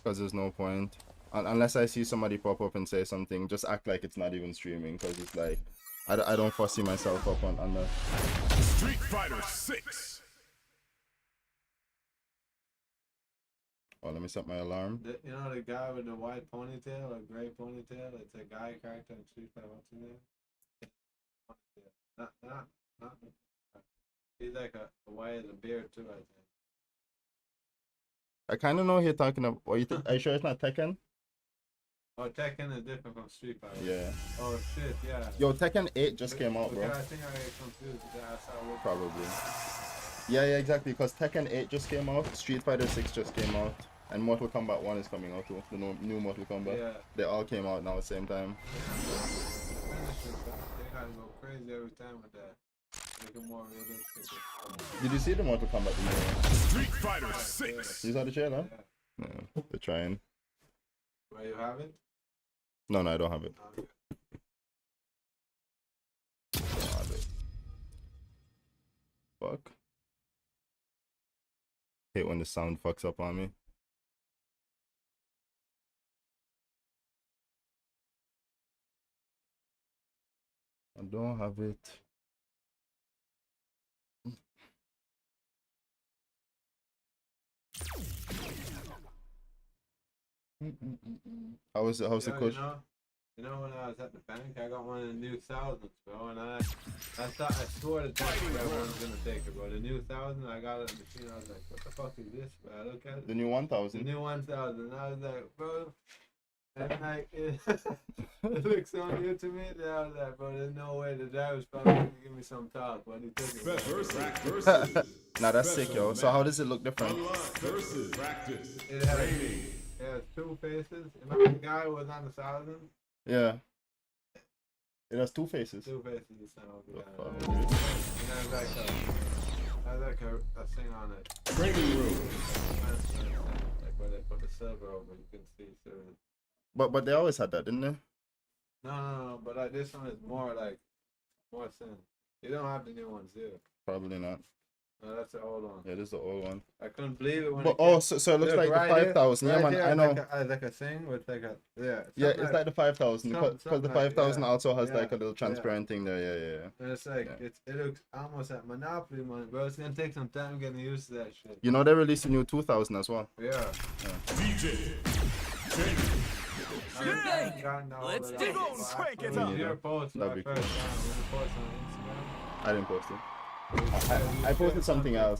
because there's no point. Unless I see somebody pop up and say something, just act like it's not even streaming, because it's like, I don't foresee myself up on that. Street Fighter 6. Oh, let me set my alarm. You know the guy with the white ponytail or gray ponytail? It's a guy character in Street Fighter. What's his name? Not. He's like a white and a beard too, I think. I kind of know who you're talking about. Are you sure it's not Tekken? Oh, Tekken is different from Street Fighter. Yeah. Oh shit, yeah. Yo, Tekken 8 just came out, bro. I think I get confused with that. I saw what Probably. Yeah, exactly. Because Tekken 8 just came out, Street Fighter 6 just came out, and Mortal Kombat 1 is coming out too. The new Mortal Kombat. Yeah. They all came out now at the same time. They gotta go crazy every time with that. Make it more realistic. Did you see the Mortal Kombat? Street Fighter 6. You saw the trailer? Yeah. No, they're trying. Where you have it? No, I don't have it. Okay. I don't have it. Fuck. Hate when the sound fucks up on me. I don't have it. How's the coach? You know when I was at the bank, I got one of the new thousands, bro, and I swore the taxi guy wasn't gonna take it, bro. The new 1000, I got it in the machine. I was like, what the fuck is this, bro? I look at it. The new 1000. The new 1000. I was like, bro. And like it looks so new to me that I was like, bro, there's no way the guy was probably gonna give me some talk when he took it. Versus. Nah, that's sick, yo. So how does it look different? Versus. Practice. It has two faces. Remember the guy who was on the 1000? Yeah. It has two faces. Two faces. Yeah. And there's like a thing on it. Training room. Like where they put the silver over, you can see certain. But they always had that, didn't they? No. But like this one is more thin. You don't have the new ones, do you? Probably not. No, that's the old one. Yeah, this is the old one. I couldn't believe it when. But so it looks like right the 5,000. Yeah, man, I know. Like a thing with like a Yeah, it's like the 5,000 because the 5,000 also has like a little transparent thing there. Yeah. And it's like it looks almost like Monopoly money, bro. It's gonna take some time getting used to that shit. You know they released a new 2,000 as well. Yeah. DJ. Let's dig on, crank it up. Your post my first time when you post on Instagram. I didn't post it. I posted something else.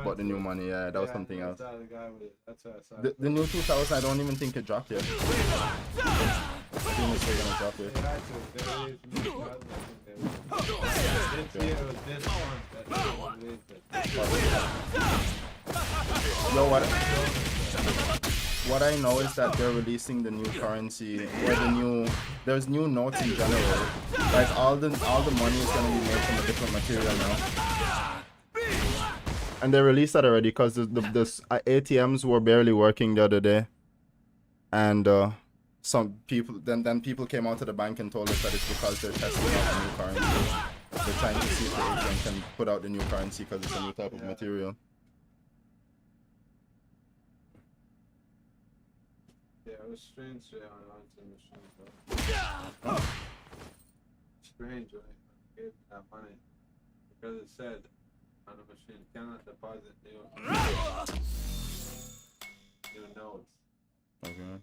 But the new money, yeah, that was something else. The new 2000, I don't even think it dropped yet. I think it's still gonna drop it. Yo, what I know is that they're releasing the new currency, or there's new notes in general. Like all the money is gonna be made from a different material now. And they released that already because the ATMs were barely working the other day, and some people then people came out to the bank and told us that it's because they're testing out the new currency. They're trying to see if the ATM can put out the new currency because it's a new type of material. Yeah, it was strange on the machine, bro. Strange, right? I gave that money because it said on the machine, cannot deposit new notes. Okay.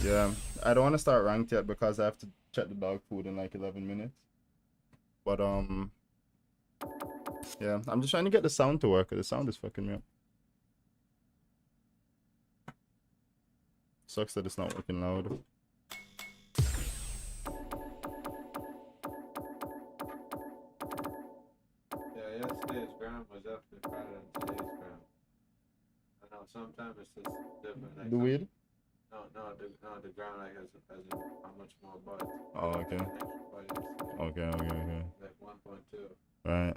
Yeah, I don't want to start ranked yet because I have to check the dog food in like 11 minutes. But yeah, I'm just trying to get the sound to work. The sound is fucking me up. Sucks that it's not working loud. Yeah, yesterday's gram was definitely better than today's gram. I know sometimes it's just different. Like The weed? No, the gram like has how much more buzz. Oh, okay. Okay. Like 1.2. Right.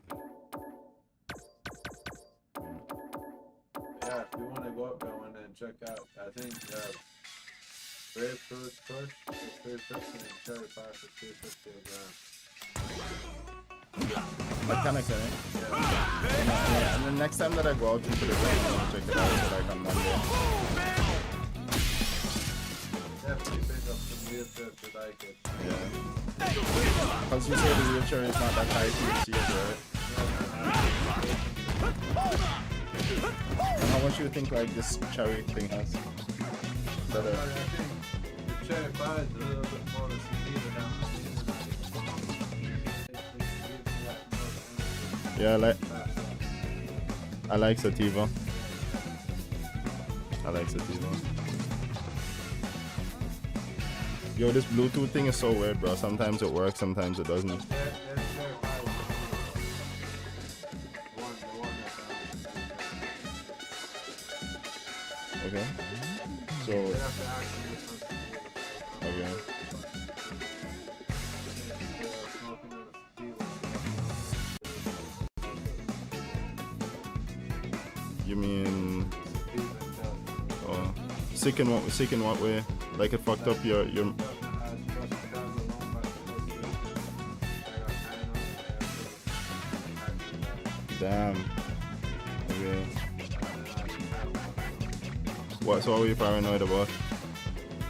Yeah, if you want to go up there one day and check out, I think grapefruit push for 350 and cherry pie for 350 a gram. Mechanically. And the next time that I go out into the ground, I'll check it out so like on Monday. Definitely pick up some wheelchairs to like it. Yeah. Because you say the wheelchair is not that high to your seat, right? And how much do you think like this cherry thing has? But I think the cherry pie is a little bit more to see down the Yeah, I like sativa. I like sativa. Yo, this Bluetooth thing is so weird, bro. Sometimes it works, sometimes it doesn't. Okay. So. Okay. You mean? Oh, sick in what way? Like it fucked up your. Damn. Okay. What? So what were you paranoid about?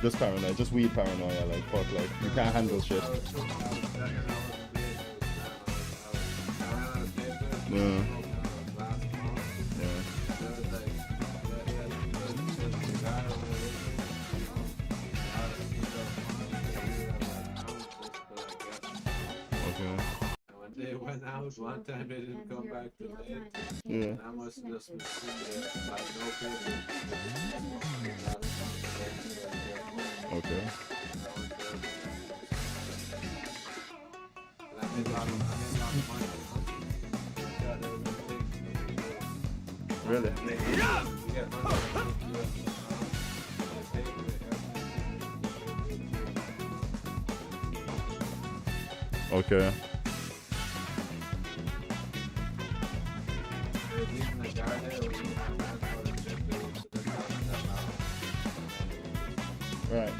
Just paranoid, just weed paranoia. Like fuck, like you can't handle shit. Yeah. One time they didn't come back to it. Yeah. I must have just been sitting there like no paper. Okay. And I made a lot of money. Really? Okay. Right.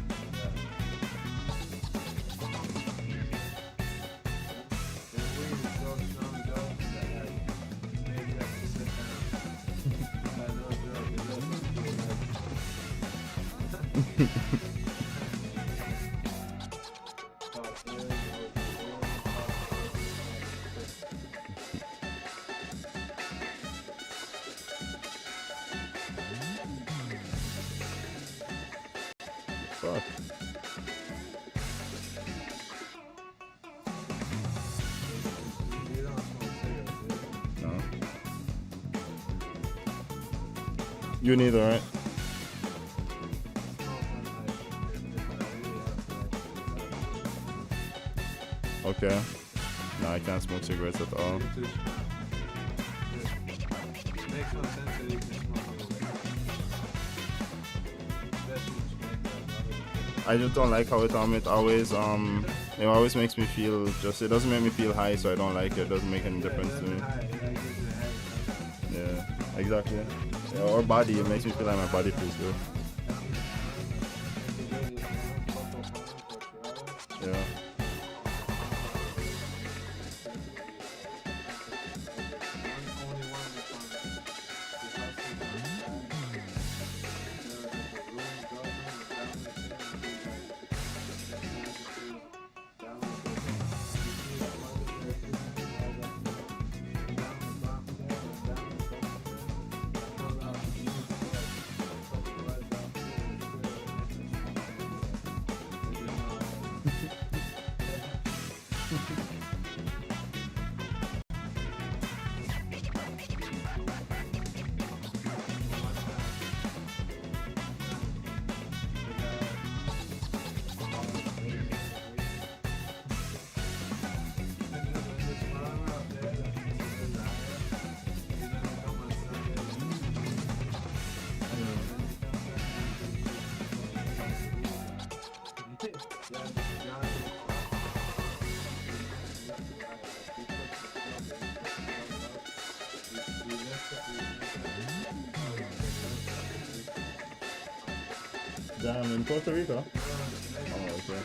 Fuck. No. You neither, right? Okay. No, I can't smoke cigarettes at all. Makes no sense that you can smoke it. I just don't like how it always makes me feel it doesn't make me feel high, so I don't like it. It doesn't make any difference to me. Yeah, exactly. Yeah, or body, it makes me feel like my body feels good. Yeah. Damn, in Costa Rica? Oh, okay.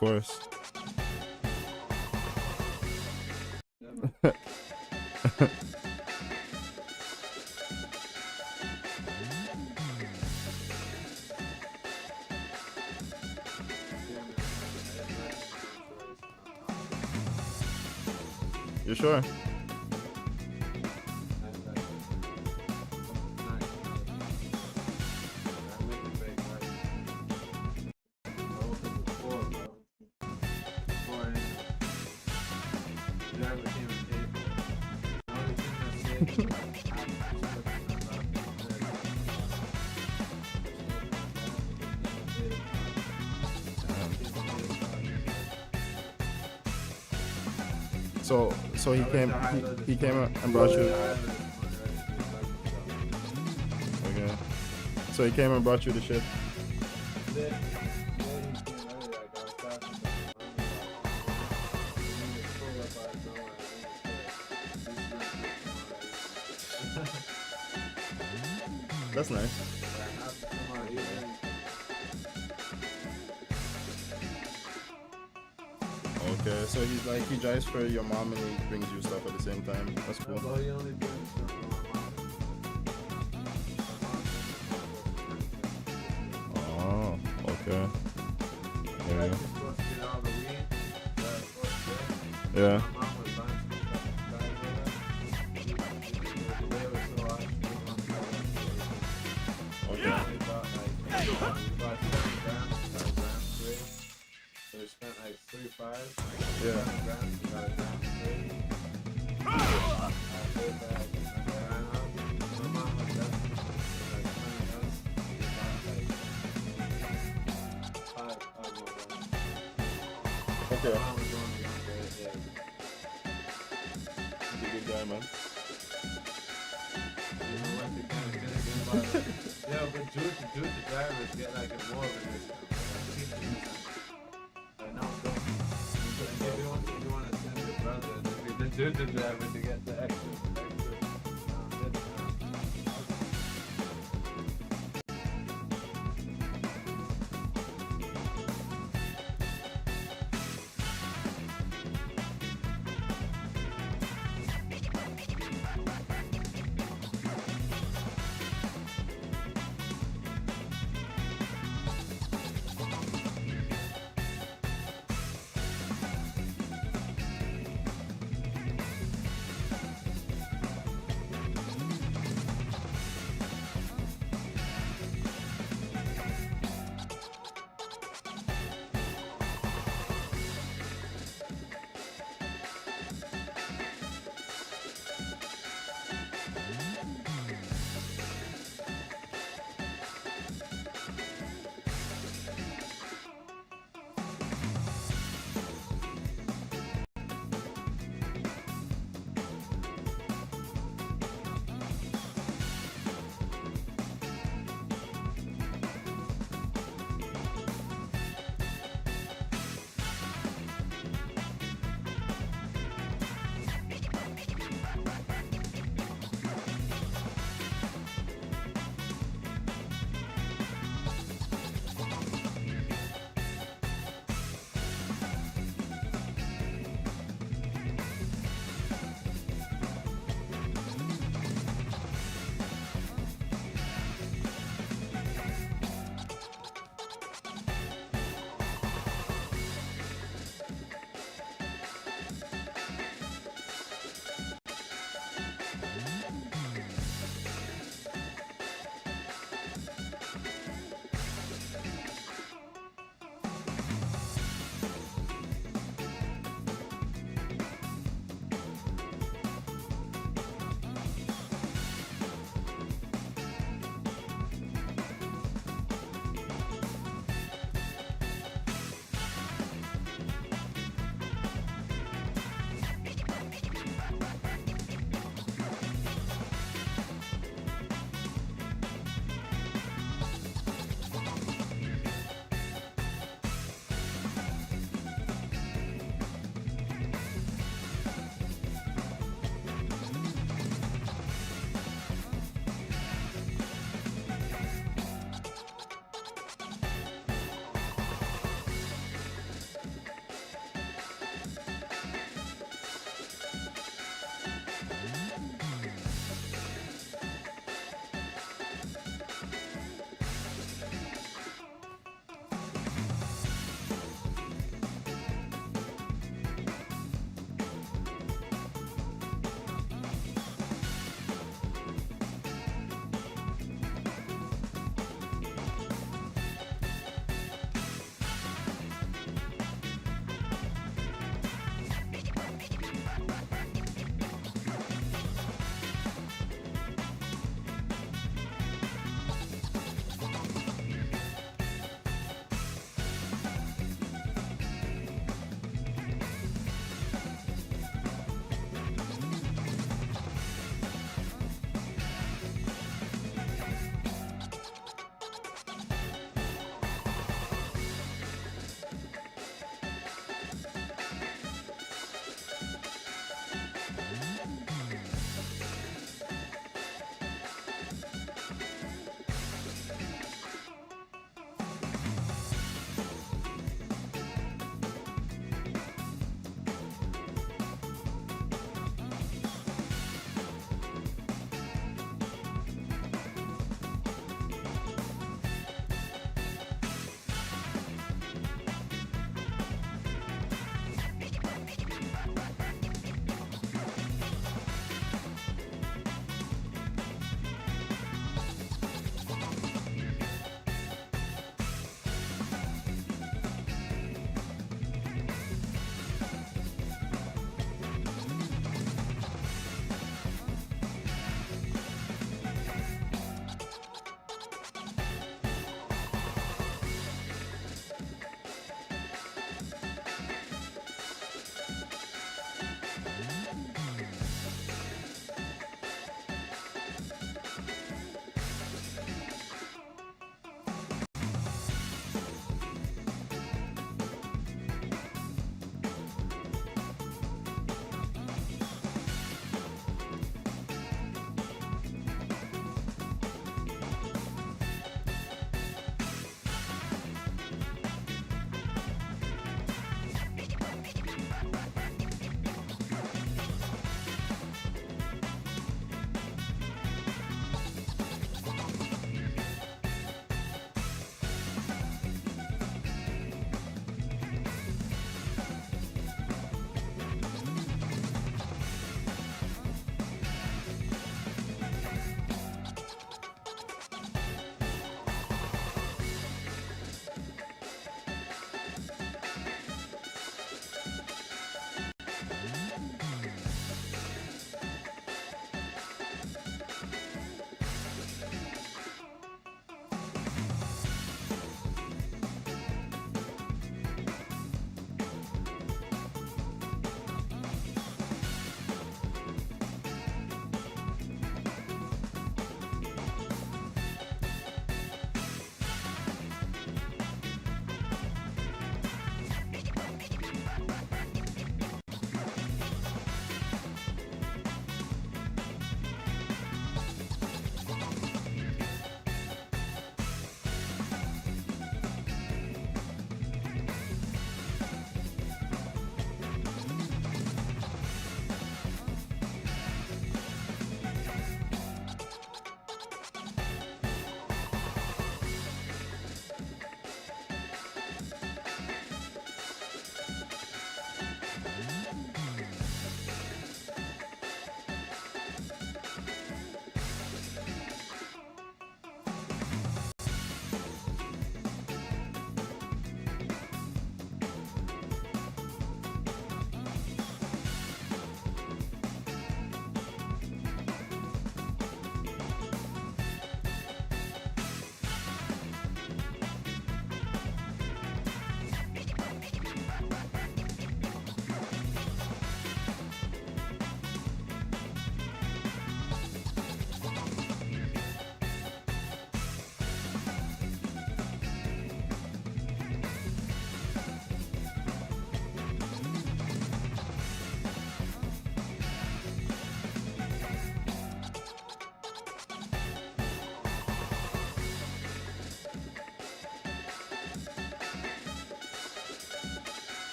course. You sure? So he came and brought you. Okay. So he came and brought you the shit. That's nice. Okay, so he's like he drives for your mom and he brings you stuff at the same time. That's cool. Oh, okay. Yeah. Yeah. Okay. So we spent like 3-5. Yeah. Okay. He's a good guy, man. Yeah, but Jude the drivers get like involved in this. I know. If you want to send your brother, the Jude the driver to get the extra.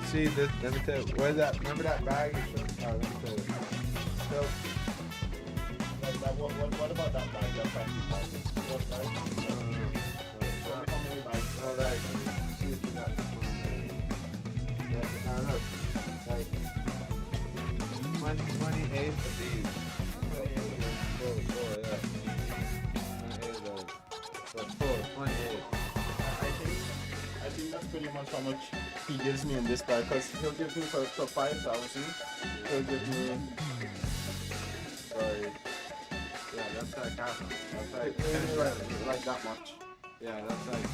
see this. Let me tell you. Where's that? Remember that bag? Let me tell you. So, What about that bag? That plastic bag? What bag? How many bags? no, like, see if you got this one. Yeah, I don't know. Like, 28 of these. 28 of those. Four, yeah. 28 of those. So, 28. I think that's pretty much how much he gives me in this bag, because he'll give me for 5,000. He'll give me. Sorry. Yeah, that's like half. That's like Maybe like that much. yeah, that's like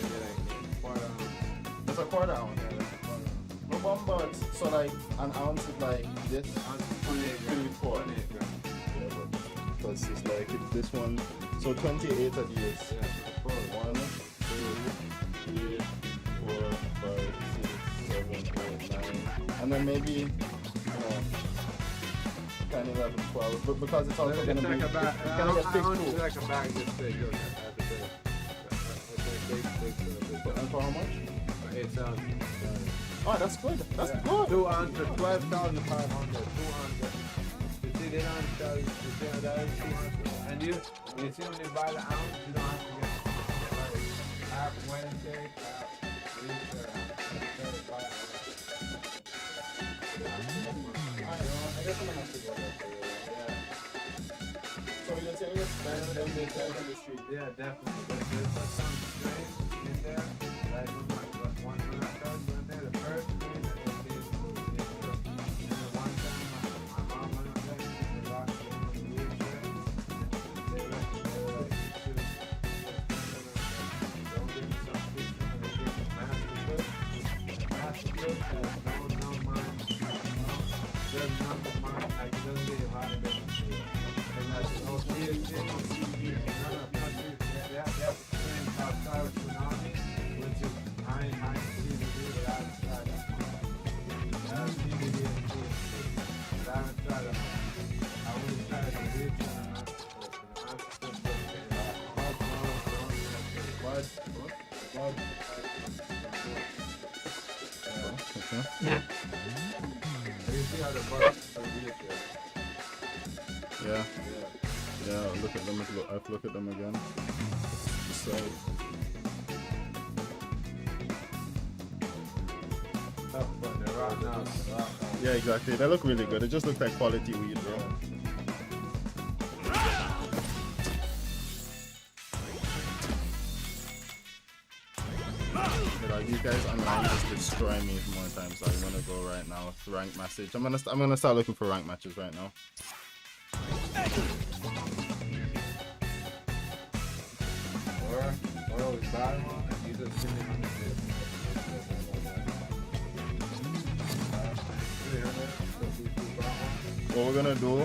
maybe like quarter ounce. That's a quarter ounce. Yeah, that's a quarter ounce. No bomb buds. So like an ounce is like this. Ounce is 28 grams. 28 grams. Yeah, but because it's like if this one. So 28 of these. Yeah, for the full. 1, 2, 3, 4, 5, 6, 7, 8, 9. And then maybe, you know, 10, 11, 12. But because it's also going to be, like a bag. it's going to get I big want too. like a bag this big. Look, I have to say. And for how much? For 8,000. Oh, that's good. That's Yeah. good. 2 ounce for 12,500. 2 ounce. You see, they don't tell you. You see, that is 2 ounces. And you see when they buy the ounce, you don't have to get like half Wednesday, half Easter, buy an ounce. I guess I'm going to have to go there for you. Yeah. So you're saying it's better than the guys on the street? Yeah, definitely. But there's some strain in there. Like when I started going there, the first strain that they did was and then one time my mom went up there and she was locked in the wheelchair. And they were like, shoot, don't give me some picture when they give me master cook. And master cook has no mind. There's nothing mind. Like, it doesn't get you hot, it doesn't see it. And that's no CSG, no CB, none of nothing. They have to train outside of tsunami, which is high CBD, but I haven't tried that one. CBD and CSG, but I haven't tried that one. I only tried the beach and the master cook. And the master cook doesn't get it. Blood. Okay. You see how the bugs are wheelchair? Yeah. Yeah. Yeah, look at them. I've looked at them again. So, Tough, but they're rock now. They're rock now. yeah, exactly. They look really good. It just looks like quality weed, bro. Yeah, like, these guys online just destroy me more times. So I'm gonna go right now. Rank message. I'm gonna start looking for rank matches right now. Or we buy one and you just give me 100 bits. What we're gonna do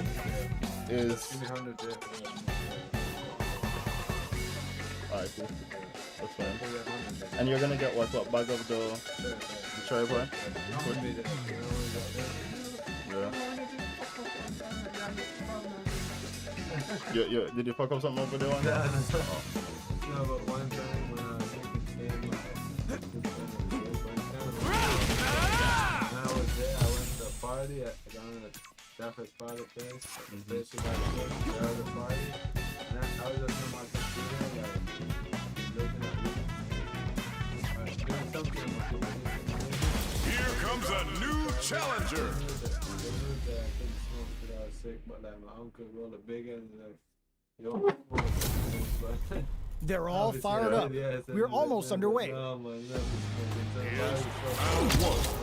is, Give me 100 bits. alright, cool. That's fine. Give me 100 bits. And you're gonna get what bag of the cherry boy? Yeah. Did you fuck up something over there? No, Oh. no, but one time when I was thinking when I was there, I went to a party down at the Stafford party place. Basically, there was a party, and I was just on my computer, like looking at videos, doing something on my computer. Here comes a new challenger. They knew that I couldn't smoke because I was sick, but like my uncle rolled a big end and like, yo, but They're all obviously, fired up. yeah, so We're they- almost they- underway. No, man, never smoking.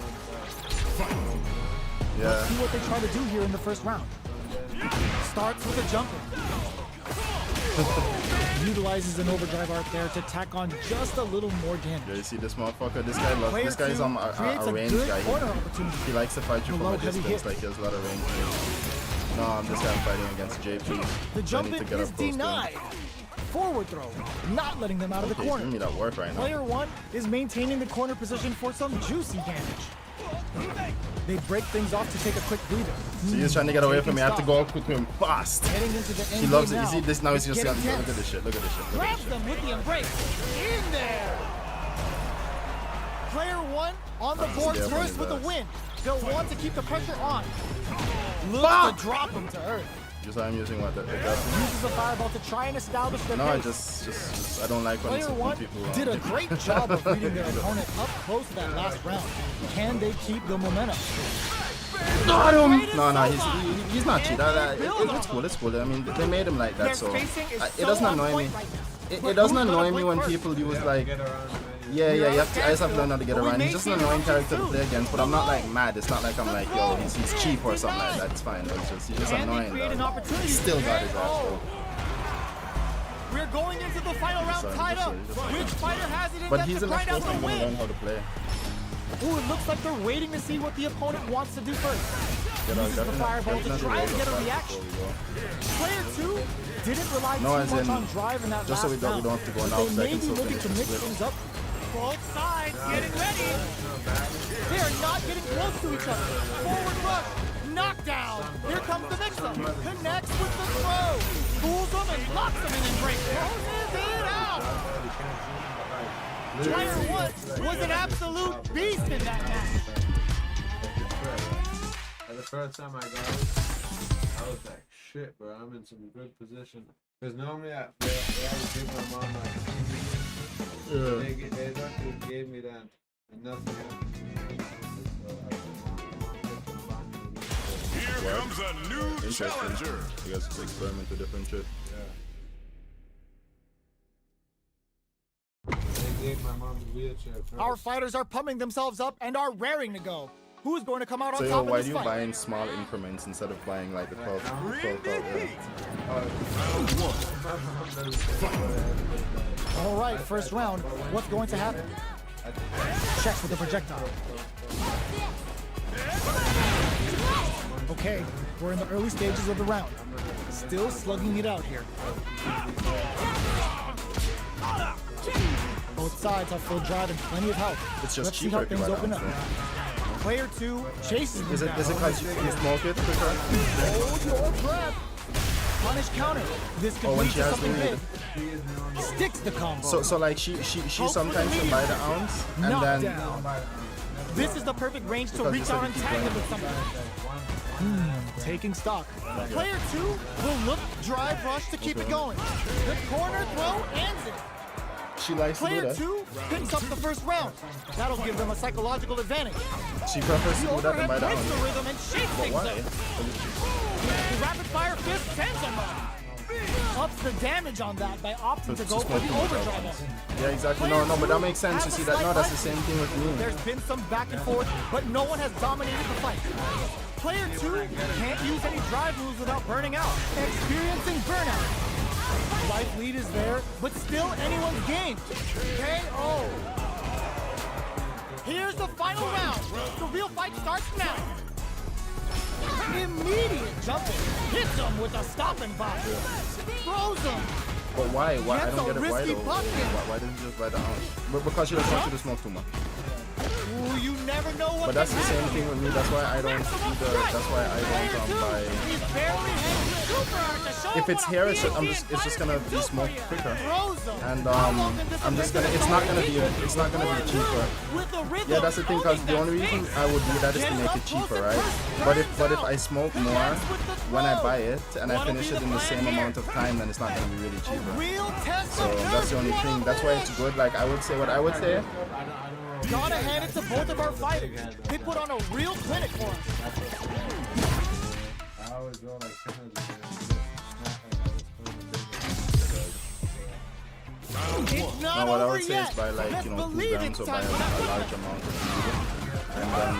Yeah. Let's see what they try to do here in the first round. Starts with a jumper. Utilizes an overdrive art there to tack on just a little more Yeah, damage. you see this motherfucker? This guy loves. Player This guy's two on creates a a range good guy. corner opportunity. He likes to fight you from Below a heavy distance. hit. Like he has a lot of range. No, I'm this guy fighting against JP. The So I jump need to in get is up close to him. denied. Forward throw, not letting them out of the Okay, he's corner. giving me that work right now. Player one is maintaining the corner position for some juicy damage. They break things off to take a quick breather. So he's trying to get away from me. I have to Taking go up with him fast. Heading into the end He loves game it. You now. see this now? He's It's just getting look at tense. this shit. Look at this shit. Look at Grabs this shit. them with the embrace. In there. Player 1 on the board Yeah, first with a best. win. They'll want to keep the pressure on. Looks to drop him to earth. Just I'm using what that pickup. Uses the fireball to try and establish their No, I pace. just I don't like when Player 1 people did a great job of reading their opponent up close that last round. Can they keep the momentum? Got him! No, he's not cheating. It's cool, it's cool. I mean, they made him like that, Their so spacing is it so doesn't on annoy me. point right now. It doesn't But who's annoy gonna me blink when first? people use like, Get around, man. yeah, You're you up have to, I just have to learn how to get but we around. may He's just see an the annoying round character to two. play against, but I'm not like mad. It's not like I'm like, yo, he's cheap or something like that. It's fine. He's just Can they annoying. create an Though. opportunity? Still got his ass Oh. though. We're going into the final round Sorry, tied up. just sorry. Which fighter has it in But them he's to in the grind out first the one gonna learn win? how to play. Ooh, it looks like they're waiting to see what the opponent wants to do first. Uses the fireball to try and get a reaction. Player 2 didn't rely No, as too much in, on drive in that just so last we don't round. have to go But now, they so I may can be still looking finish to the mix split. things up. Both sides getting ready. They are not getting close to each other. Forward rush. Knockdown. Here comes the mix-up. Connects with the throw. Fools them and locks them in and break. Closes it out. Player 1 was an absolute beast in that match. The first time I got it, I was like, shit, bro, I'm in some good position. Because normally they always give my mom like, they luckily gave me that and nothing else. Here comes a new Interesting. challenger. You guys just experiment with different shit. They gave my mom the wheelchair first. Our fighters are pumping themselves up and are raring to go. Who's going to come out So on yo, top why of do this you fight? buy in small increments instead of buying like the 12 All right, first round. What's going to happen? Checks with the projectile. Okay, we're in the early stages of the round. Still slugging it out here. Both sides have full drive and plenty of health. It's just Let's see cheaper how if you things buy open that, up. Player 2 chases them Is it down. because you smoke it quicker? Hold your breath. Punish counter. This could Oh, when lead she to has something to big. read. Sticks the combo. So like she sometimes can buy the ounce and then Knockdown. This is the perfect range to Because reach you said out you and keep tag going. them with something. Taking stock. Player 2 will look drive rush to keep it going. The corner throw ends it. she likes to do Player that. 2 picks up the first round. That'll give them a psychological advantage. She prefers to The do that than buy overhead the breaks the ounce. rhythm and shakes But things why? up. The rapid fire fist sends them up. Ups the damage on that by opting to go for the overdrive up. Yeah, exactly. No, but that makes sense. You see that? No, that's the same thing with me. There's been some back and forth, but no one has dominated the fight. Player 2 can't use any drive moves without burning out, experiencing burnout. Life lead is there, but still anyone's game. KO. Here's the final round. The real fight starts now. Immediate jumping. Hits him with a stopping block. Throws him. But why? Why? I That's don't a get it. Why risky though? bucket. Why didn't you just buy the ounce? But because she doesn't want you to smoke too much. Ooh, you never know what But that's can the same happen. thing with me. That's why I don't either. That's why I don't buy. He's barely hit. Super to show If it's what a here, PhD it's just gonna fighter be can do smoked for you. quicker. Throws him. And How long can this I'm just event gonna. It's go? not gonna be. It's not gonna be cheaper. With the rhythm, Yeah, that's the thing. Cause the only reason I would do that is to Getting make up it cheaper, close and right? first, But if turns I out. smoke more Connects with the when I throw. buy it and I What'll finish be it the in the plan same here? amount of time, then it's not gonna be really A cheaper. real test So of that's the only nerve. thing. That's why it's good. Like I would say, what I would say. Gotta hand it to both of our fighters. They put on a real clinic for us. I always go like It's not No, what I over would say yet. is buy like Let's 2 believe grams it's or buy time a for that large amount of food, and then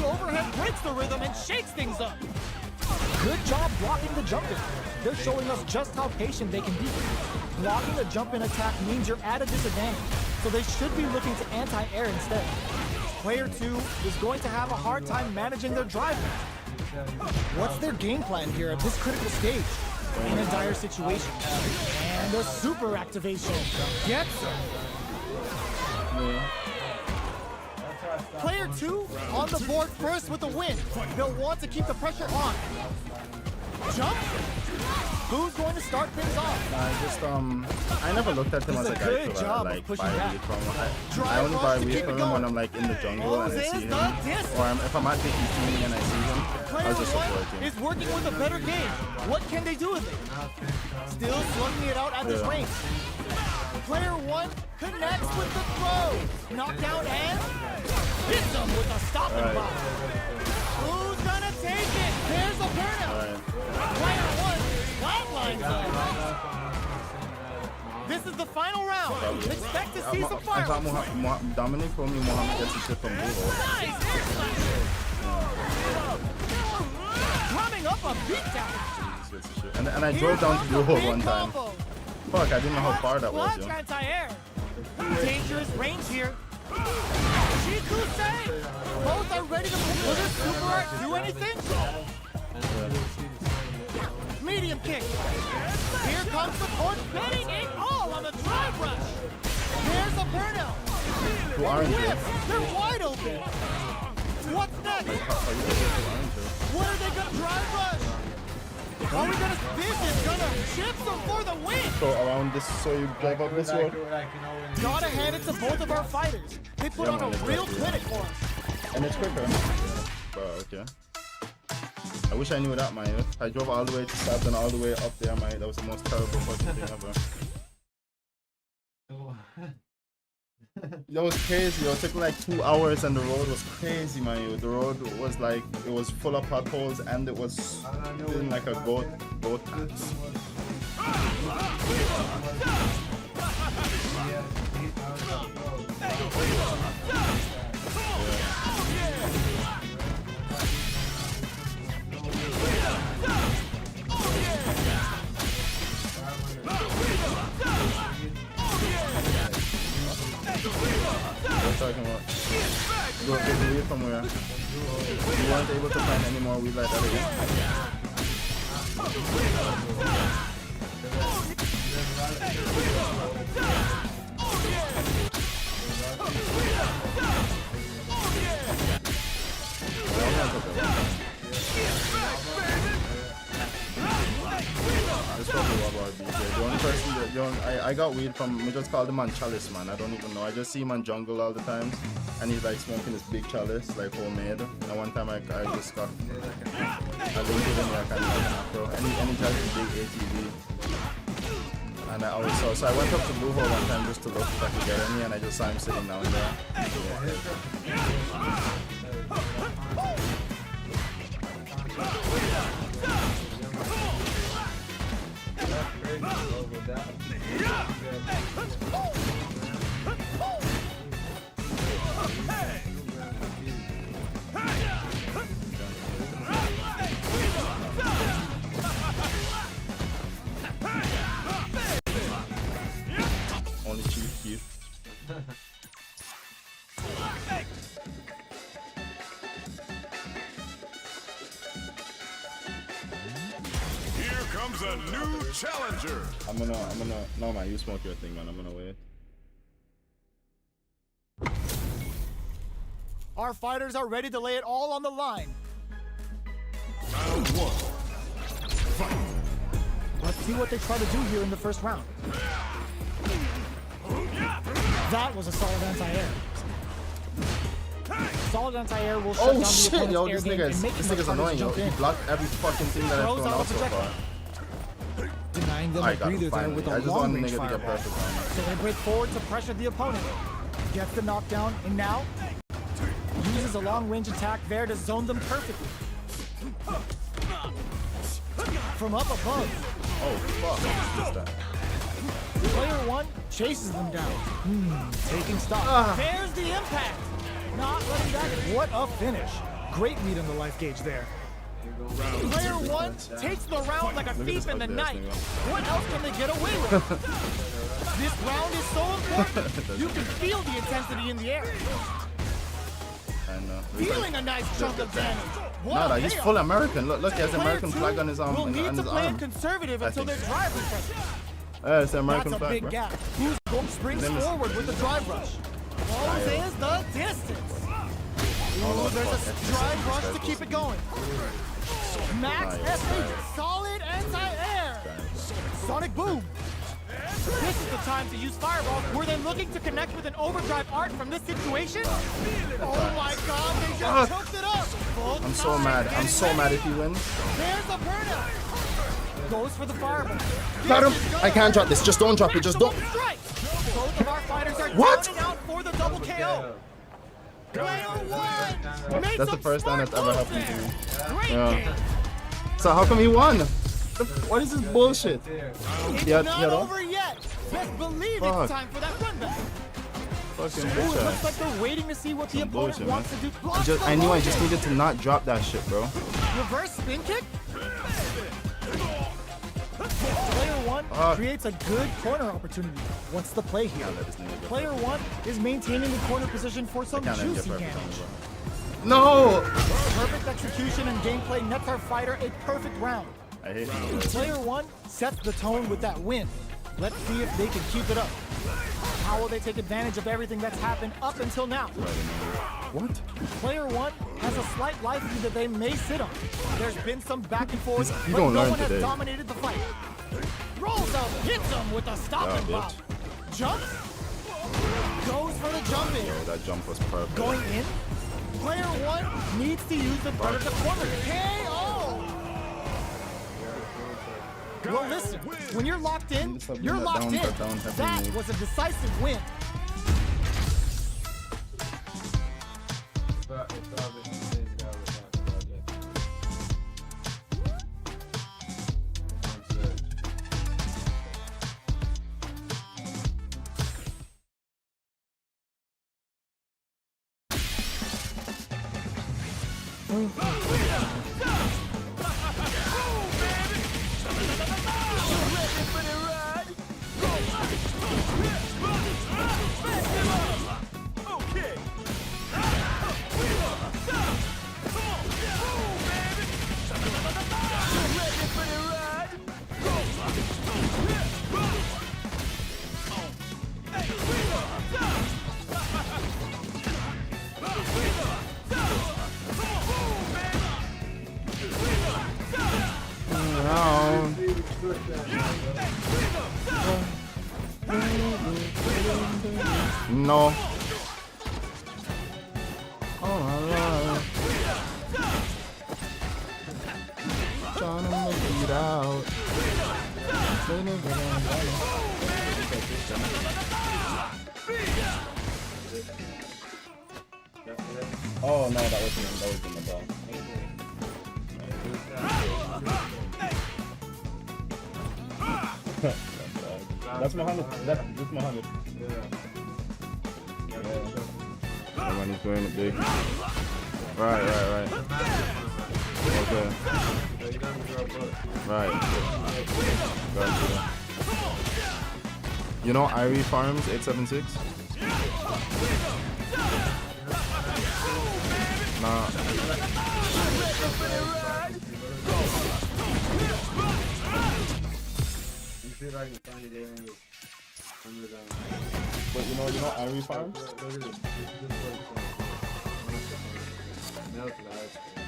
The overhead breaks the rhythm and shakes things up. Good job blocking the jump in. They're showing us just how patient they can be. Blocking a jump in attack means you're at a disadvantage, so they should be looking to anti-air instead. Player 2 is going to have a hard time managing their drive. What's their game plan here at this critical stage? In a dire situation. And a super activation. Gets him. Player 2 on the board first with a win. They'll want to keep the pressure on. Jump? Who's going to start things off? I never looked at him It's as a a guy good to job of like pushing buy back. weed from. I Drive only rush buy to weed keep from it him when going. I'm like in the jungle and I Closes see him, the distance. or if I'm at BTC and I see him, Player I'll just one support him. is working with a better game. What can they do with it? Still slugging it out at this Yeah. range. Player one connects with the throw. Knockdown and hits him with a stopping Alright. block. Who's gonna take it? There's a burnout. Alright. Player one flatlines him. This is the final round. Expect to see some I thought fireworks. Dominic told me Muhammad gets his shit from Google. Nice air slash. Drumming up a beatdown. And I drove down to Blue Hole one time. Fuck, I didn't know how far that was, Clutch yo. anti-air. Dangerous range here. Shikusei. Both are ready to move. Will this super art do anything? Medium kick. Here comes the punch. Betting it all on the drive rush. There's a burnout. To orange, yo. Whips. They're wide open. What's next? What are they gonna drive rush? Are we gonna? This is gonna chip them for the win. So around this, so you drive up this road, Gotta hand it to both of our fighters. They put Yeah, on man, a it's real actually- clinic for us. and it's quicker. But okay. I wish I knew that, man. I drove all the way to South and all the way up there, man. That was the most terrible fucking thing ever. That was crazy, yo. It took like 2 hours and the road was crazy, man. Yo. The road was like, it was full of potholes and it was in like a goat path. What are talking about? Go get the weed from where? You weren't able to find any more weed like that again? It's probably what about BJ. The only person that I got weed from, we just called him on chalice, man. I don't even know. I just see him on jungle all the time, and he's like smoking this big chalice, like homemade. And one time I just got, I linked with him like an afro, and he has this big ATV. And I always saw, so I went up to Blue Hole one time just to look if I could get any, and I just saw him sitting down there. Only Chief Keith. Here comes a new challenger. I'm gonna, no man, you smoke your thing, man. I'm gonna wait. Our fighters are ready to lay it all on the line. Round one. Let's see what they try to do here in the first round. That was a solid anti-air. Solid anti-air will shut down Oh the shit, opponent's yo, air this game nigga and is, make this it much nigga's harder to annoying, yo. jump He in. blocked every fucking thing that I've Throws thrown out out a so projectile. far. Denying them I a got breather him there finally. with I a just want the long-range nigga to get fireball. perfect on me. So they break forward to pressure the opponent. Gets the knockdown, and now uses a long-range attack there to zone them perfectly. From up above, Oh fuck, I just missed that. player one chases them down. Taking stock. There's the impact. Not letting that. What a finish. Great read on the life gauge there. Player one takes the round like a Look at thief this in the ugly ass night. nigga. What else can they get away with? This round is so important. You can feel the intensity in the air. I know. Feeling a nice chunk of damage. What Nah, a he's payoff. full American. Look, he has the Player American two flag on his arm. will need on to his play arm. it conservative until think their so. drive refreshes. It's the American That's a flag, big bro. gap. Who's going springs Name is- forward with the drive rush? Closes the distance. Ooh, there's a stride rush to keep it going. Max SA, solid anti-air. Sonic boom. This is the time to use Fireball. Were they looking to connect with an overdrive art from this situation? Oh my god, they just choked it up. Both I'm so sides mad. I'm getting so ready. mad if he wins. There's a burnout. Goes for the Fireball. Got him. This is I gonna can't drop hurt. this. Just don't drop it. Just don't. Strike. Both of our fighters are What? down and out for the double KO. Player one. Made That's the some first time smart that's ever moves happened to me. there. Great Yeah. game. So how come he won? What is this bullshit? It's Yeah, not you know? over yet. Best believe Fuck. it's time for that run back. Fucking Ooh, it bitch looks ass. like they're waiting to see what the Some opponent bullshit, wants man. to do. Blocks I the knew I low just kick. needed to not drop that shit, bro. Reverse spin kick? Player one Fuck. creates a good corner opportunity. What's the play here? let this nigga get Player one is maintaining the corner position for some Can't let him get juicy perfect on damage. me, bro. No! Perfect execution and gameplay nets our fighter a perfect round. I hate you. Player one sets the tone with that win. Let's see if they can keep it up. How will they take advantage of everything that's happened up until now? What? Player one has a slight life lead that they may sit on. There's been some back and forth, You but don't no learn one has today. dominated the fight. Rolls up, hits him with a stopping Yeah, block. Jumps, goes for the jump in. Yo, that jump was perfect. Going in, player one needs to use the butt of the corner. KO! Well, listen, when you're locked in, Just have you're that locked down, in. that down, happy That move. was a decisive win. But it's obviously the same guy we're talking about yet. No. No. Oh, trying to make it out. Oh no, that was in the ball. That's Muhammad. That's Muhammad. Yeah, when he's doing it big. Right. Okay. Right. Gotcha. You know Irie Farms 876? Nah. You see if I can find it there under the... But you know Irie Farms? Look at this. This is milk the ice cream.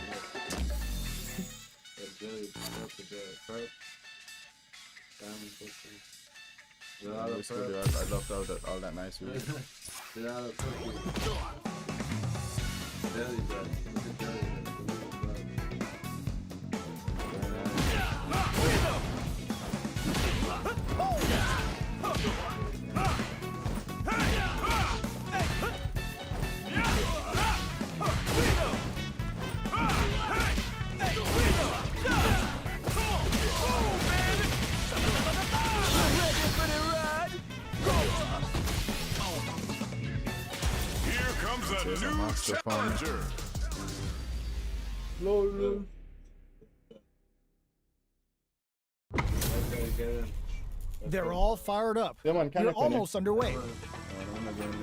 The jelly, milk the jelly. Perp. Diamond cookies. Without a perp. I left out all that nice food. Without a cookie. Jelly bread. Look at jelly bread. Here comes a There's a new monster farm. challenger. They're all fired up. Yeah, man, You're kinda almost underway.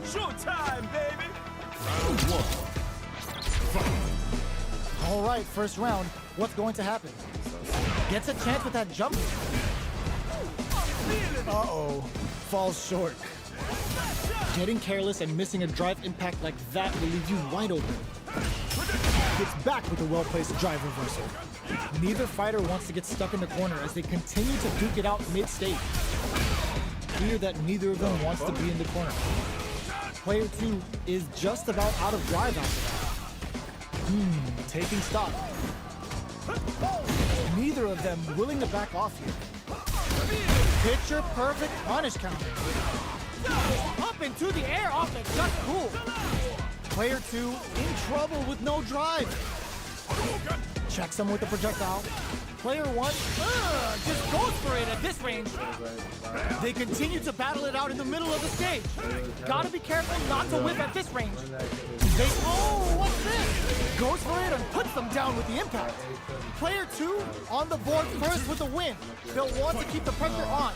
Showtime, baby! All right, first round. What's going to happen? Gets a chance with that jump. Uh-oh. Falls short. Getting careless and missing a drive impact like that will leave you wide open. Gets back with a well-placed drive reversal. Neither fighter wants to get stuck in the corner as they continue to duke it out mid-stage. Clear that neither of them wants to be in the corner. Player 2 is just about out of drive after that. Taking stock. Neither of them willing to back off here. Picture perfect punish counter. Up into the air off the just cool. Player 2 in trouble with no drive. Checks him with the projectile. Player 1 just goes for it at this range. They continue to battle it out in the middle of the stage. Gotta be careful not to whip at this range. What's this? Goes for it and puts them down with the impact. Player 2 on the board first with the win. They'll want to keep the pressure on.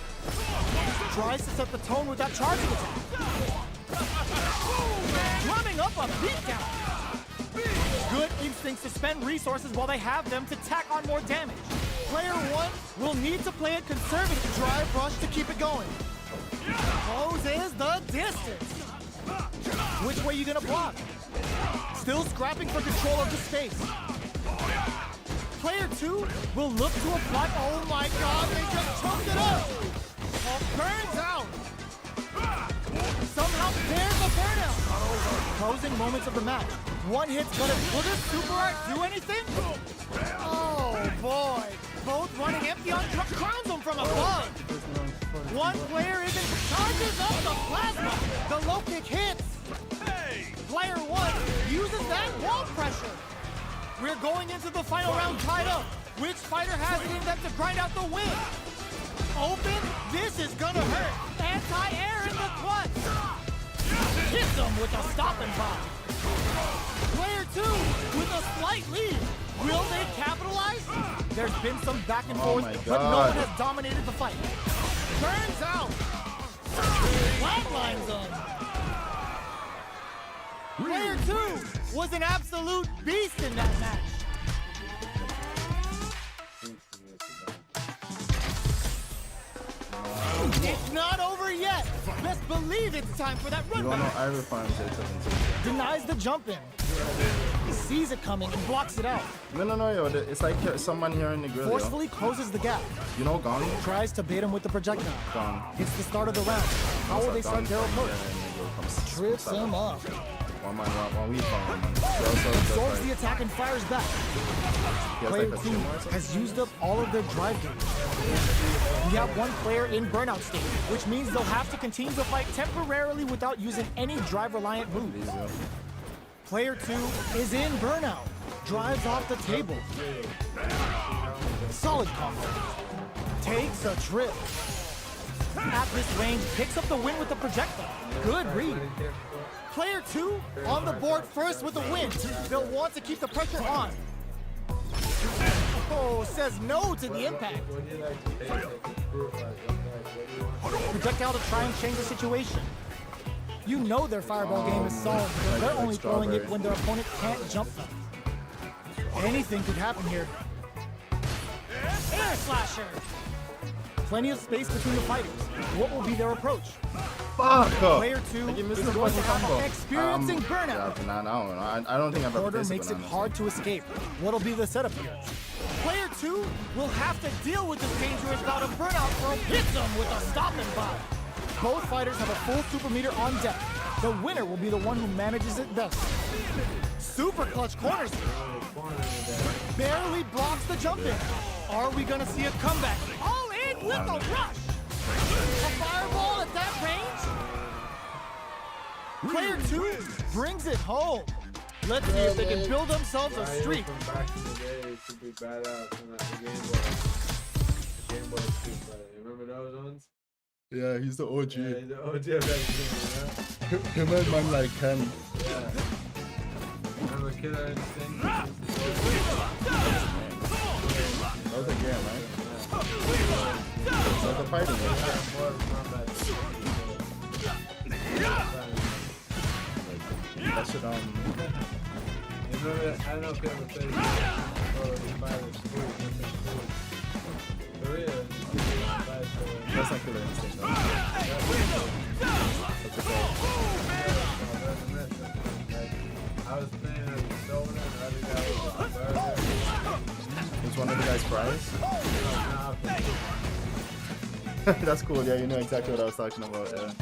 Tries to set the tone with that charging attack. Drumming up a beatdown. Good instincts to spend resources while they have them to tack on more damage. Player 1 will need to play a conservative drive rush to keep it going. Closes the distance. Which way you gonna block? Still scrapping for control of the space. Player 2 will look to apply. Oh my god, they just choked it up! Burns out! Somehow there's a burnout! Closing moments of the match. One hit's gonna. Will this super art do anything? Oh boy! Both running empty on crowns them from above. One player even charges up the plasma. The low kick hits. Player 1 uses that wall pressure. We're going into the final round tied up. Which fighter has it in them to grind out the win? Open. This is gonna hurt. Anti-air in the clutch. Hits them with a stopping bomb. Player 2 with a slight lead. Will they capitalize? There's been some back and forth, but no one has dominated the fight. Turns out. Flatlines them. Player 2 was an absolute beast in that match. It's not over yet. Best believe it's time for that run back. Denies the jump in. He sees it coming and blocks it out. No, yo. It's like someone here in the grill. Forcefully closes the gap. You know, gone. Tries to bait him with the projectile. Gone. It's the start of the round. How will they start their approach? Trips him up. One week, Absorbs the attack and fires back. Player 2 has used up all of their drive gauge. We have one player in burnout state, which means they'll have to continue to fight temporarily without using any drive-reliant moves. Player 2 is in burnout. Drives off the table. Solid combo. Takes a trip. At this range, picks up the win with the projectile. Good read. Player 2 on the board first with the win. They'll want to keep the pressure on. Oh, says no to the impact. Projectile to try and change the situation. You know their fireball game is solid, but they're only throwing it when their opponent can't jump them. Anything could happen here. Air slasher! Plenty of space between the fighters. What will be their approach? Fuck! Player 2 is the going to combo. have experiencing burnout. Yeah, I don't think I've ever Order faced makes it banana. hard to escape. What'll be the setup here? Player 2 will have to deal with this dangerous bout of burnout from hits them with a stopping bomb. Both fighters have a full super meter on deck. The winner will be the one who manages it best. Super clutch corners. Barely blocks the jump in. Are we gonna see a comeback? All in with a rush. A fireball at that range. Player 2 brings it home. Let's see if they can build themselves a streak. From back in the day, it should be badass from the Game Boy. The Game Boy Street Fighter. You remember those ones? Yeah, he's the OG. Yeah, the OG of that game, Him and man like Ken. yeah? Remember Killer Instinct? That was a game, right? That's a fighting game. Mortal Kombat. That should, You remember that? I don't know if you ever played Spider School. For real. that's not Killer Instinct, though. What's it called? I was playing as a Nice prize. That's cool. Yeah, you know exactly what I was talking about. Yeah.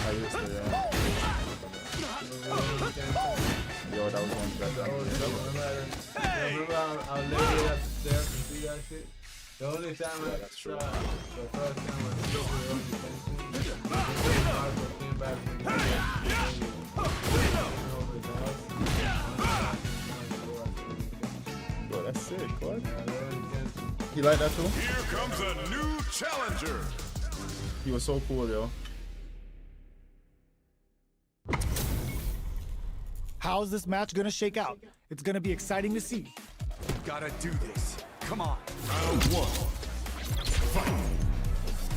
I used to, yeah. Yo, that was one better. Remember how late upstairs to see that shit? The only time I that's true. the first time I came back from Yo, that's sick. What? He like that too? Here comes a new challenger. He was so cool, yo. How's this match gonna shake out? It's gonna be exciting to see. Gotta do this. Come on. Round 1.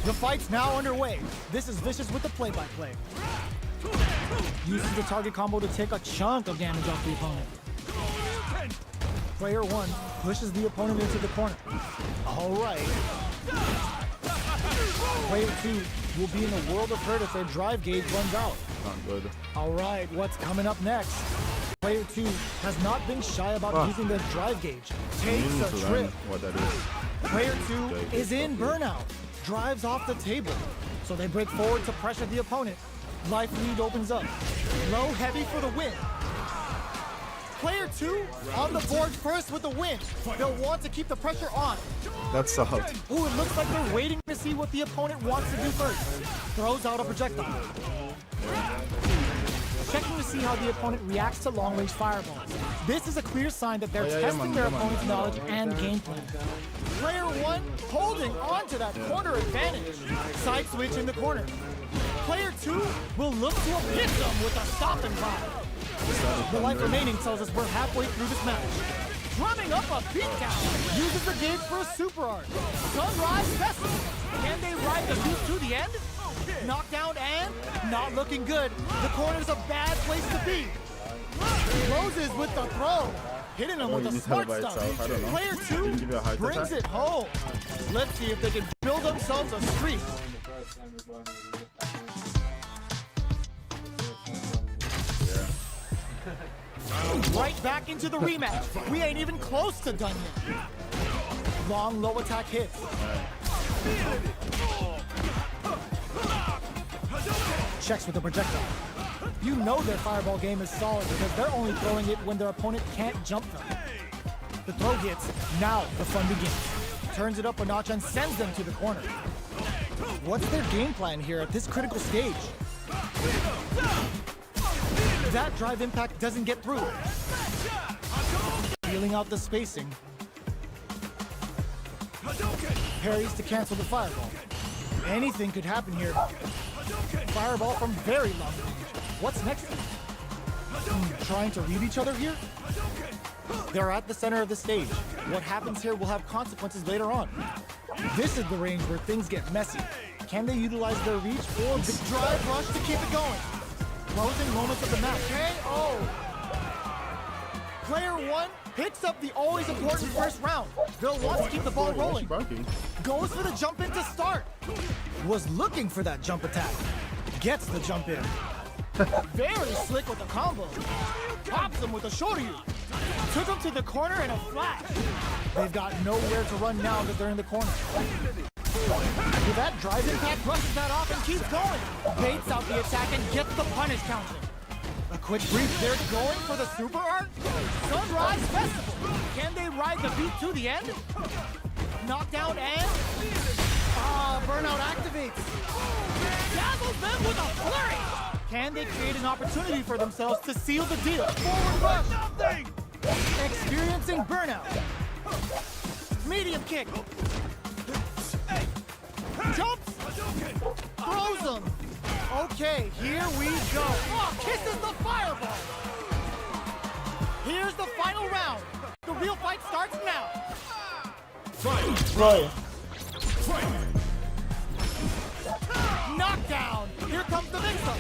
The fight's now underway. This is Vicious with the play-by-play. Uses the target combo to take a chunk of damage off the opponent. Player 1 pushes the opponent into the corner. All right. Player 2 will be in a world of hurt if their drive gauge runs out. Not good. All right, what's coming up next? Player 2 has not been shy about using their drive gauge. Takes You need a to trip. learn what that is. Player 2 is in burnout. Drives off the table. So they break forward to pressure the opponent. Life lead opens up. Low heavy for the win. Player 2 on the board first with the win. They'll want to keep the pressure on. That's soft. Ooh, it looks like they're waiting to see what the opponent wants to do first. Throws out a projectile. Checking to see how the opponent reacts to long-range fireballs. This is a clear sign that they're testing their opponent's knowledge and game plan. Player 1 holding on to that corner advantage. Side switch in the corner. Player 2 will look to hit them with a stop and drop. The life remaining tells us we're halfway through this match. Drumming up a beatdown. Uses the gauge for a super art. Sunrise Festival. Can they ride the beat to the end? Knockdown and not looking good. The corner's a bad place to be. Closes with the throw. Hitting him with a you tell smart by stuff. itself, I don't know. Player Did it give you a 2 heart brings attack? it home. Let's see if they can build themselves a streak. Right back into the rematch. We ain't even close to done yet. Long low attack hits. Checks with the projectile. You know their fireball game is solid because they're only throwing it when their opponent can't jump them. The throw hits. Now the fun begins. Turns it up a notch and sends them to the corner. What's their game plan here at this critical stage? That drive impact doesn't get through. Feeling out the spacing. Parries to cancel the fireball. Anything could happen here. Fireball from very long range. What's next? Trying to read each other here? They're at the center of the stage. What happens here will have consequences later on. This is the range where things get messy. Can they utilize their reach or the drive rush to keep it going? Closing moments of the match. KO! Player 1 picks up the always important first round. They'll want to keep the ball rolling. Goes for the jump in to start. Was looking for that jump attack. Gets the jump in. Very slick with the combo. Pops him with a shoulder. Took him to the corner in a flash. They've got nowhere to run now that they're in the corner. With that drive impact, brushes that off and keeps going. Baits out the attack and gets the punish counter. A quick brief, they're going for the super art. Sunrise Festival. Can they ride the beat to the end? Knockdown and... burnout activates. Dazzles them with a flurry. Can they create an opportunity for themselves to seal the deal? Forward rush. Experiencing burnout. Medium kick. Jumps. Throws them. Okay, here we go. Oh, kisses the fireball. Here's the final round. The real fight starts now. Right. Knockdown. Here comes the mix-up.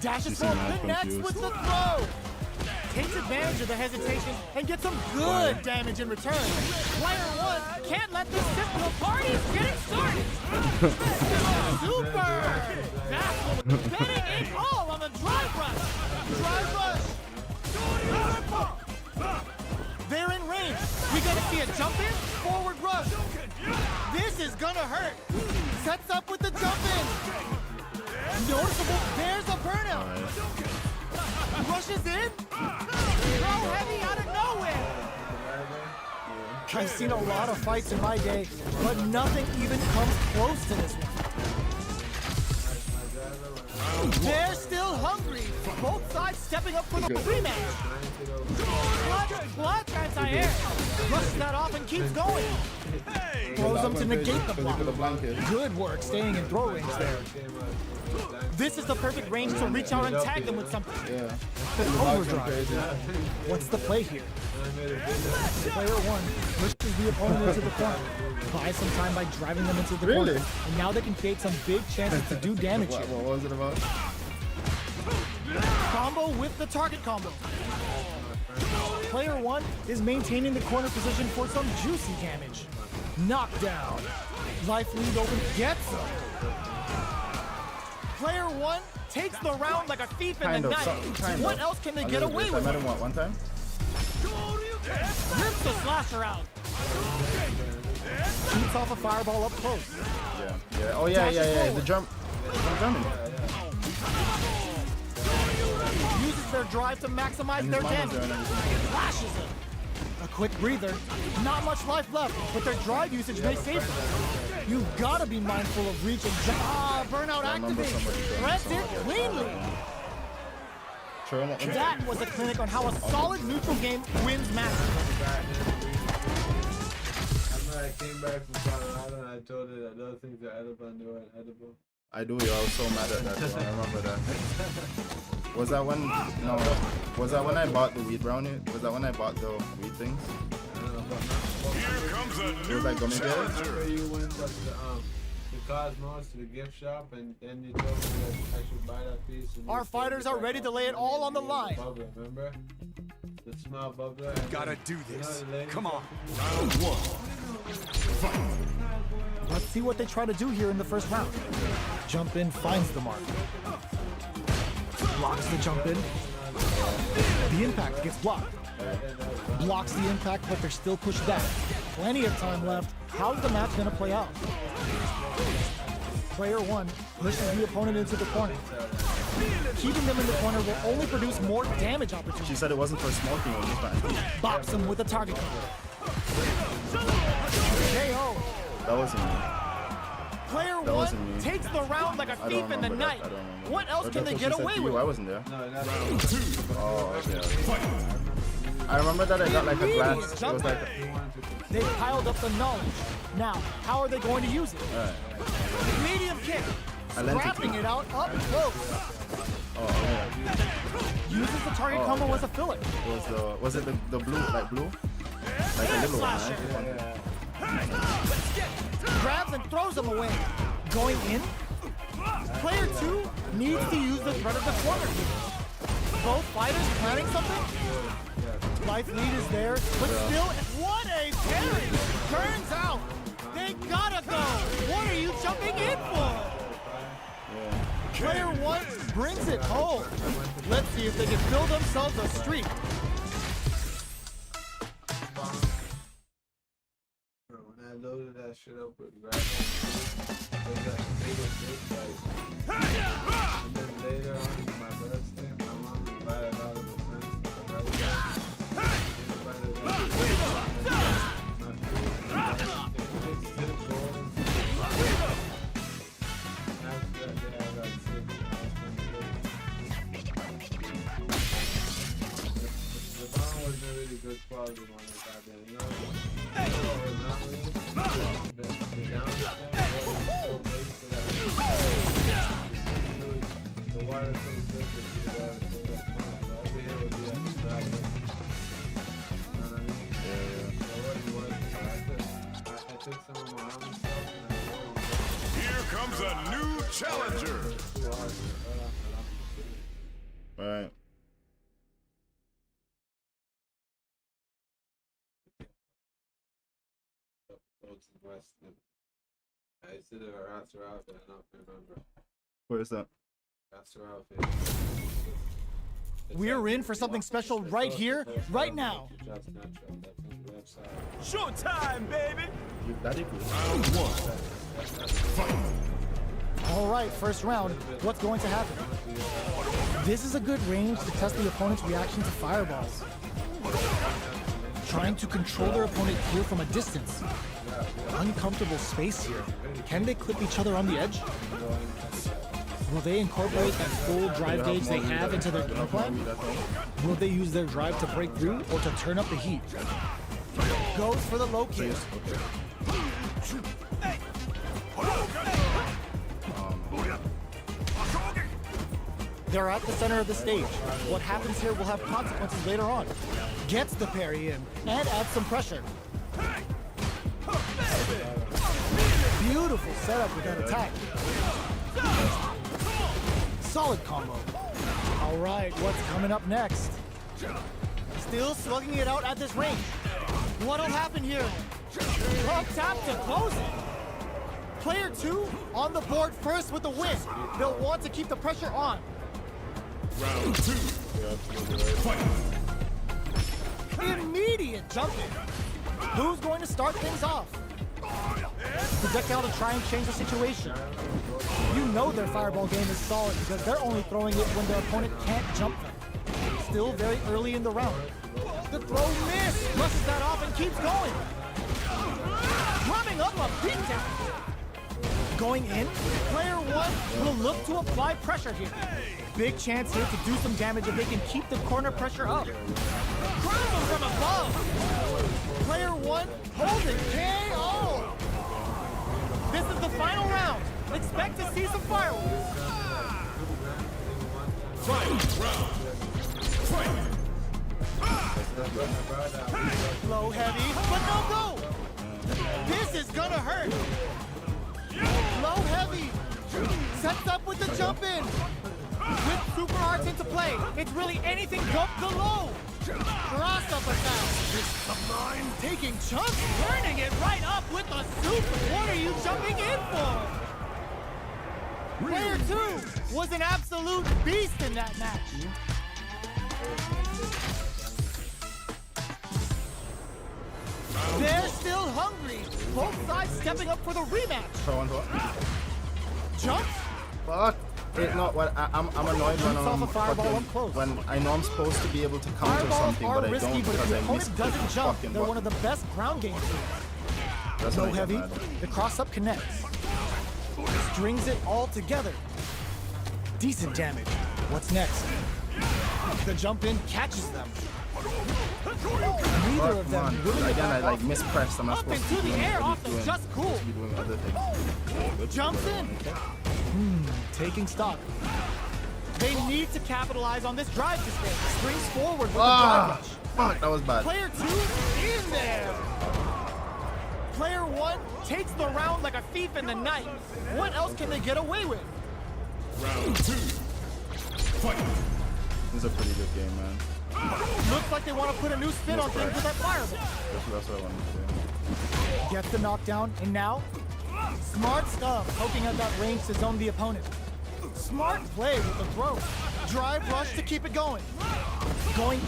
Dashes forward, connects with the throw. Takes advantage of the hesitation and gets some good damage in return. Player 1 can't let this simple party get started. Super! That's betting it all on the drive rush. Drive rush. gonna see a jump in, forward rush. This is gonna hurt. Sets up with the jump in. Noticeable, there's a burnout. Rushes in. Throw heavy out of nowhere. I've seen a lot of fights in my day, but nothing even comes close to this one. They're still hungry. Both sides stepping up for the rematch. Blood anti-air. Brushes that off and keeps going. Throws them to negate the block. Good work staying in throw range there. This is the perfect range to reach out and tag them with something. Overdrive. What's the play here? Player one pushes the opponent into the corner. Buys some time by driving them into the corner. And now they can create some big chances to do damage here. What was it about? Combo with the target combo. Player one is maintaining the corner position for some juicy damage. Knockdown. Life lead open gets him. Player one takes the round like a thief in the night. What else can they get away with? I met him one time. Rips the slasher out. Shoots off a fireball up close. Yeah. Oh yeah. The jump. German. Uses their drive to maximize their damage. Flashes him. A quick breather. Not much life left, but their drive usage may save them. You've got to be mindful of reach and jump. Burnout activated. Threads it cleanly. That was a clinic on how a solid neutral game wins matches. I came back from Colorado and I told her that those things are edible and they weren't edible. I do. I was so mad at that. Though. I remember that. Was that when? No. Was that when I bought the wheat brownie? Was that when I bought the wheat things? Here comes a new challenger. You went up to Cosmos to the gift shop and then you told me that I should buy that piece. Our fighters are ready to lay it all on the line. Bubbler, remember? The small bubbler. Gotta do this. Come on. Round one. Let's see what they try to do here in the first round. Jump in finds the mark. Blocks the jump in. The impact gets blocked. Blocks the impact, but they're still pushed back. Plenty of time left. How's the match gonna play out? Player one pushes the opponent into the corner. Keeping them in the corner will only produce more damage opportunities. She said it wasn't for smoking. It was fine. Bops him with a target combo. KO. That wasn't me. Player That wasn't one me. takes the round like a I thief don't in the remember that. night. I don't remember. What else But can that's they what get she said away to you. with? I wasn't there. No, that's Oh, okay. I remember that I got like a glass. It was like. They piled up the knowledge. Now, how are they going to use it? Medium kick. Scrapping it out up close. Oh, yeah. Uses the target combo as a filler. Was it the blue, like blue? Like a little one, right? Grabs and throws them away. Going in. Player two needs to use the threat of the corner here. Both fighters planning something. Life lead is there, but still, what a parry! Turns out, they gotta go! What are you jumping in for? Player one brings it home. Let's see if they can build themselves a streak. When I loaded that shit up with graphics, they got the biggest big fight. And then later on in my birthday, my mom invited all of her friends to the birthday. Good quality one if I've been, you know. The water so good that the water so good. Over here would be extravagant. You know what I mean? So what it was, I took some of my own stuff and I rolled it. Here comes a new challenger. Too hard to Right. I said it or after outfit, I don't remember. Where is that? After outfit. We're in for something special right here, right now. Just natural. That's on the left side. Showtime, baby! You daddy cool. All right, first round. What's going to happen? This is a good range to test the opponent's reaction to fireballs. Trying to control their opponent here from a distance. Uncomfortable space here. Can they clip each other on the edge? Will they incorporate that full drive gauge they have into their game plan? Will they use their drive to break through or to turn up the heat? Goes for the low kick. They're at the center of the stage. What happens here will have consequences later on. Gets the parry in and adds some pressure. Beautiful setup with that attack. Solid combo. All right, what's coming up next? Still slugging it out at this range. What'll happen here? Up tap to close it. Player 2 on the board first with the win. They'll want to keep the pressure on. Round 2. Fight! Immediate jumping. Who's going to start things off? Projectile to try and change the situation. You know their fireball game is solid because they're only throwing it when their opponent can't jump them. Still very early in the round. The throw miss. Brushes that off and keeps going. Drumming up a beatdown. Going in, player 1 will look to apply pressure here. Big chance here to do some damage if they can keep the corner pressure up. Crumble from above. Player 1 holding KO. This is the final round. Expect to see some fireworks. Fight! Round! Fight! Low heavy, but no go. This is gonna hurt. Low heavy. Sets up with the jump in. With super arts into play, it's really anything but the low. Cross up attack. Taking chunks, turning it right up with the super. What are you jumping in for? Player 2 was an absolute beast in that match. They're still hungry. Both sides stepping up for the rematch. Throw on what? Jumps. Fuck. It, no, what, I'm annoyed when Shoots off a fireball up close. when I know I'm supposed to be able to counter Fireballs something, are but I risky, don't but if because the I miss opponent doesn't jump, fucking they're one of button. the best ground game teams. That's Low what I get heavy, mad. the cross-up connects. Strings it all together. Decent damage. What's next? The jump in catches them. Neither of them Man, willing to again, I back like off. mispressed. I'm not Up supposed to into be the doing air what off I'm the doing. just I'm cool. supposed to be doing other things. Jumps in. Taking stock. They need to capitalize on this drive to stay. Springs forward with the drive Ah, rush. fuck, that was bad. Player 2 in there. Player 1 takes the round like a thief in the night. What else can they get away with? Round 2. Fight! This is a pretty good game, man. Looks like they want to put a new spin on things with that fireball. That's what I wanted to do. Gets the knockdown, and now, smart stuff, poking at that range to zone the opponent. Smart play with the throw. Drive rush to keep it going.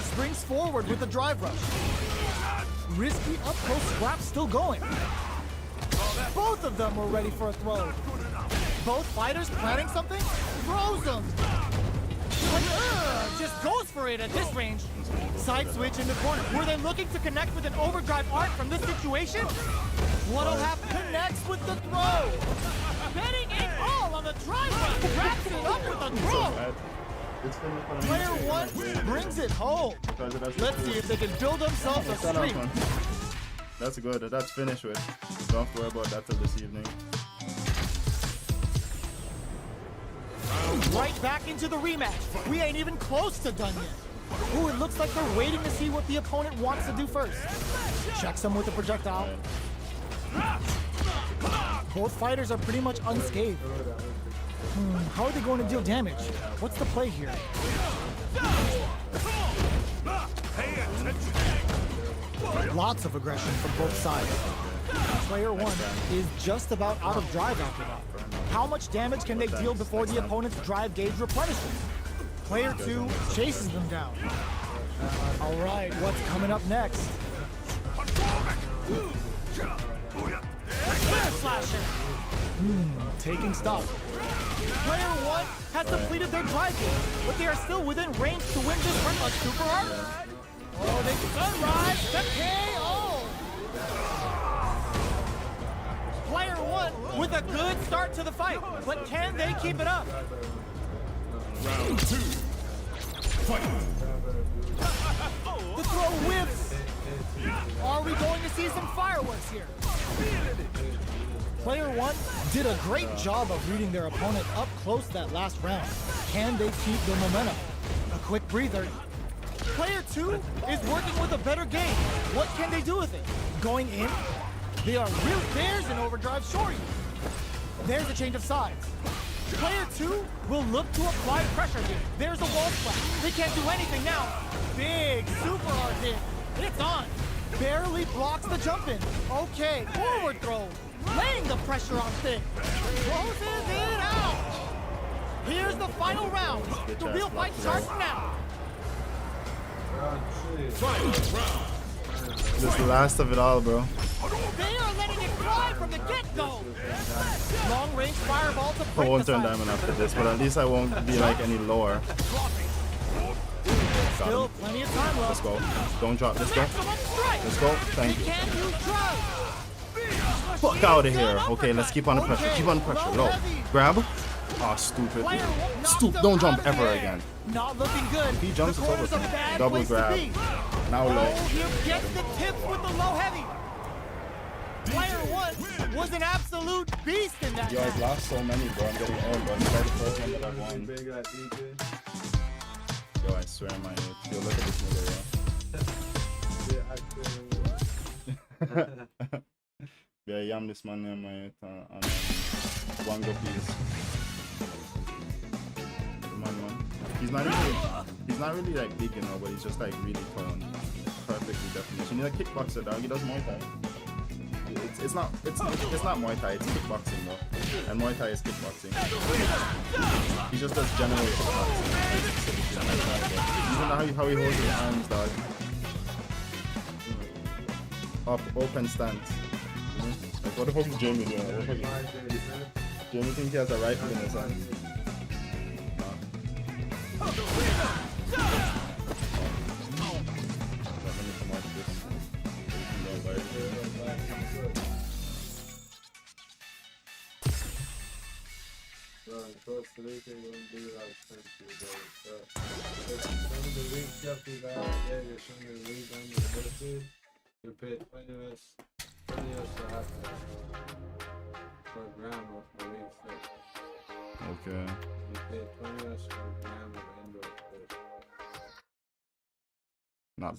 Springs forward with the drive rush. Risky up close scrap still going. Both of them were ready for a throw. Both fighters planning something? Throws them. But just goes for it at this range. Side switch in the corner. Were they looking to connect with an overdrive arc from this situation? What'll happen? Connects with the throw. Betting it all on the drive run. Wraps it up with a throw. Player 1 brings it home. Let's see if they can build themselves a streak. That's good. That's finished with. Don't have to worry about that till this evening. Right back into the rematch. We ain't even close to done yet. Ooh, it looks like they're waiting to see what the opponent wants to do first. Checks him with the projectile. Both fighters are pretty much unscathed. How are they going to deal damage? What's the play here? Lots of aggression from both sides. Player 1 is just about out of drive after that. How much damage can they deal before the opponent's drive gauge replenishes? Player 2 chases them down. All right, what's coming up next? Flare Slasher! Taking stock. Player 1 has depleted their drive gear, but they are still within range to win this pretty much super hard. Oh, they sunrise the KO! Player 1 with a good start to the fight, but can they keep it up? Round 2. Fight. The throw whiffs. Are we going to see some fireworks here? Player 1 did a great job of reading their opponent up close that last round. Can they keep their momentum? A quick breather. Player 2 is working with a better game. What can they do with it? Going in? They are really, there's an overdrive shorty. There's a change of sides. Player 2 will look to apply pressure here. There's a wall splash. They can't do anything now. Big super hard hit. It's on. Barely blocks the jump in. Okay, forward throw. Laying the pressure on Thick. Closes it out. Here's the final round. The real fight starts now. Final round. This is the last of it all, bro. They are letting it fly from the get-go. Long-range fireball to I break won't the turn side. diamond after this, but at least I won't be like any lower. Still plenty of time Let's left. go. Don't drop. Let's go. Maximum strike. Let's go. Thank They you. can't use drugs. Fuck out of here. Okay, let's keep on the pressure. Keep on the pressure. Low. Grab. Oh, stupid. Player one knocks Stupid. them Don't jump out of ever there. again. Not looking good. If he jumps, the it's corner's over. a bad Double place grab. to be. Now low. Oh, he gets the tips with the low heavy. Player 1 was an absolute beast in that Yo, I've match. lost so many, bro. I'm getting old, bro. This is the first one that I've won. Big at DJ. Yo, I swear, man. Yo, look at this nigga, yo. Yeah, yam this man, man. And one go, please. Come on, man. He's not really like big, you know, but he's just like really toned. Perfectly definition. He's a kickboxer, dog. He does Muay Thai. It's not Muay Thai. It's kickboxing, though. And Muay Thai is kickboxing. He just does general kickboxing. Even how he holds his arms, dog. Up, open stance. Like, what the fuck is Jamie doing? What the fuck is... Jamie thinks he has a rifle in his hand. Let me come out this. Costa Rica don't do that country, but some of the weak stuff we got there, some of the weak on the birthday, you pay 20 US to have for a gram of the weak stuff. Okay. You pay 20 US for a gram of indoor fish. Not bad.